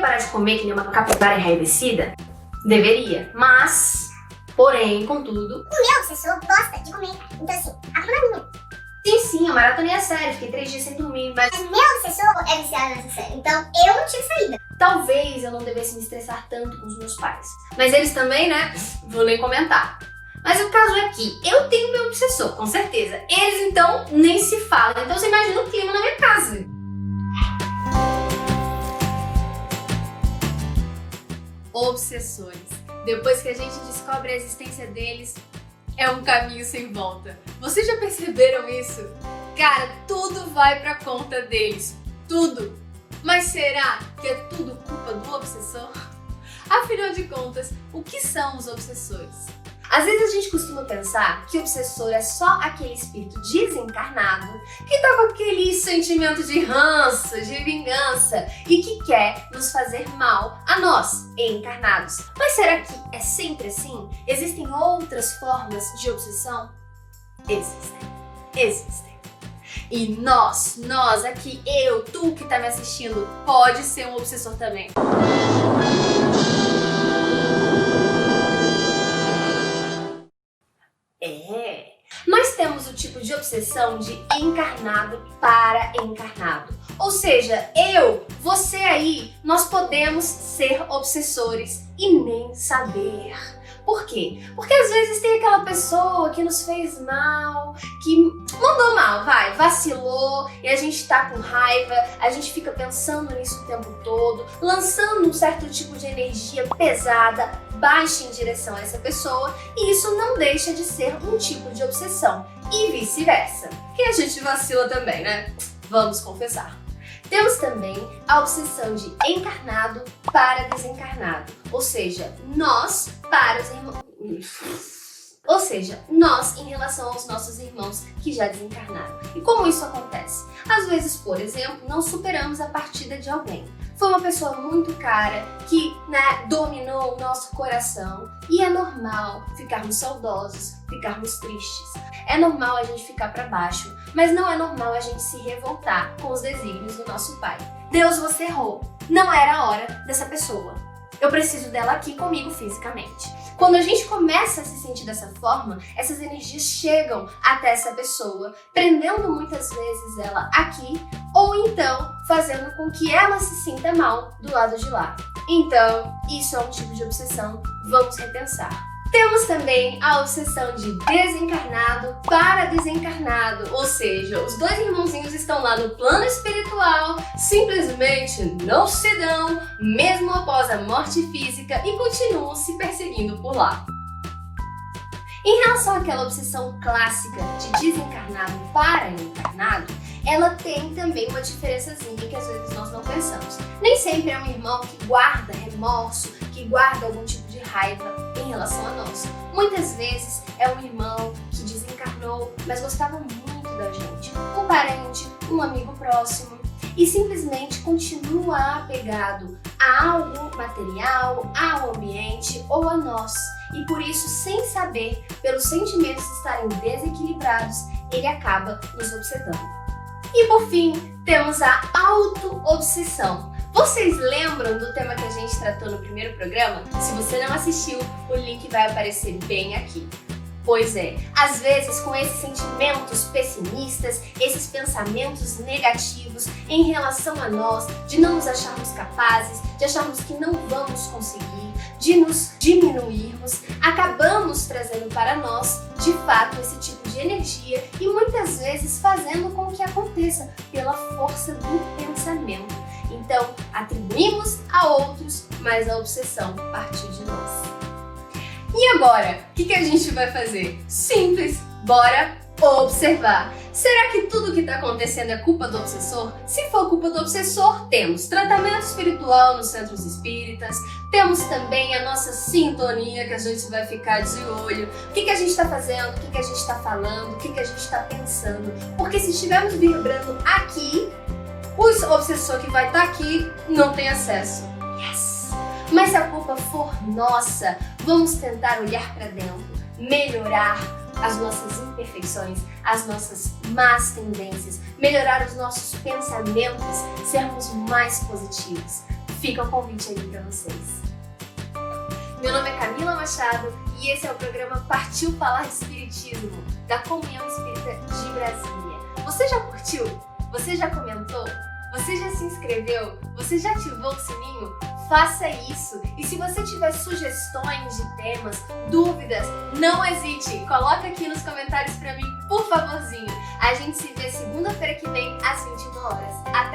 parar de comer que nem uma capivara enraivecida? Deveria, mas, porém, contudo... O meu obsessor gosta de comer, cara. Então assim, a culpa não é minha. Sim, eu maratonei a série, fiquei 3 dias sem dormir, mas... Mas meu obsessor é viciado nessa série, então eu não tive saída. Talvez eu não devesse me estressar tanto com os meus pais. Mas eles também, né? Vou nem comentar. Mas o caso é que eu tenho meu obsessor, com certeza. Eles, então, nem se falam. Então você imagina o clima na minha casa. Obsessores. Depois que a gente descobre a existência deles, é um caminho sem volta. Vocês já perceberam isso? Cara, tudo vai pra conta deles. Tudo. Mas será que é tudo culpa do obsessor? Afinal de contas, o que são os obsessores? Às vezes a gente costuma pensar que obsessor é só aquele espírito desencarnado que tá com aquele sentimento de ranço, de vingança e que quer nos fazer mal a nós, encarnados. Mas será que é sempre assim? Existem outras formas de obsessão? Existem. E nós aqui, eu, tu que tá me assistindo, pode ser um obsessor também. Nós temos o tipo de obsessão de encarnado para encarnado. Ou seja, eu, você aí, nós podemos ser obsessores e nem saber. Por quê? Porque às vezes tem aquela pessoa que nos fez mal, que mandou mal, vacilou, e a gente tá com raiva, a gente fica pensando nisso o tempo todo, lançando um certo tipo de energia pesada, baixa em direção a essa pessoa, e isso não deixa de ser um tipo de obsessão, e vice-versa. Que a gente vacila também, né? Vamos confessar. Temos também a obsessão de encarnado para desencarnado, ou seja, nós para os irmãos. Ou seja, nós em relação aos nossos irmãos que já desencarnaram. E como isso acontece? Às vezes, por exemplo, não superamos a partida de alguém. Foi uma pessoa muito cara que, dominou o nosso coração. E é normal ficarmos saudosos, ficarmos tristes. É normal a gente ficar para baixo, mas não é normal a gente se revoltar com os desígnios do nosso Pai. Deus, você errou. Não era a hora dessa pessoa. Eu preciso dela aqui comigo fisicamente. Quando a gente começa a se sentir dessa forma, essas energias chegam até essa pessoa, prendendo muitas vezes ela aqui, ou então fazendo com que ela se sinta mal do lado de lá. Então, isso é um tipo de obsessão, vamos repensar. Temos também a obsessão de desencarnado para desencarnado, ou seja, os dois irmãozinhos estão lá no plano espiritual, simplesmente não se dão, mesmo após a morte física, e continuam se perseguindo por lá. Em relação àquela obsessão clássica de desencarnado para encarnado, ela tem também uma diferençazinha que às vezes nós não pensamos. Nem sempre é um irmão que guarda remorso, que guarda algum tipo de raiva em relação a nós. Muitas vezes é um irmão que desencarnou, mas gostava muito da gente. Um parente, um amigo próximo, e simplesmente continua apegado a algo material, ao ambiente ou a nós. E por isso, sem saber, pelos sentimentos estarem desequilibrados, ele acaba nos obsedando. E por fim, temos a auto-obsessão. Vocês lembram do tema que a gente tratou no primeiro programa? Se você não assistiu, o link vai aparecer bem aqui. Pois é, às vezes com esses sentimentos pessimistas, esses pensamentos negativos em relação a nós, de não nos acharmos capazes, de acharmos que não vamos conseguir, de nos diminuirmos, acabamos trazendo para nós, de fato, esse tipo de energia e muitas vezes fazendo com que aconteça pela força do pensamento. Então, atribuímos a outros, mas a obsessão partiu de nós. E agora, o que a gente vai fazer? Simples, bora observar. Será que tudo que está acontecendo é culpa do obsessor? Se for culpa do obsessor, temos tratamento espiritual nos centros espíritas, temos também a nossa sintonia que a gente vai ficar de olho. O que a gente está fazendo, o que a gente está falando, o que a gente está pensando. Porque se estivermos vibrando aqui, o obsessor que vai estar aqui não tem acesso. Yes! Mas se a culpa for nossa, vamos tentar olhar para dentro, melhorar as nossas imperfeições, as nossas más tendências, melhorar os nossos pensamentos, sermos mais positivos. Fica o convite aí pra vocês. Meu nome é Camila Machado e esse é o programa Partiu Falar de Espiritismo, da Comunhão Espírita de Brasília. Você já curtiu? Você já comentou? Você já se inscreveu? Você já ativou o sininho? Faça isso! E se você tiver sugestões de temas, dúvidas, não hesite! Coloca aqui nos comentários pra mim, por favorzinho! A gente se vê segunda-feira que vem, às 21 horas. Até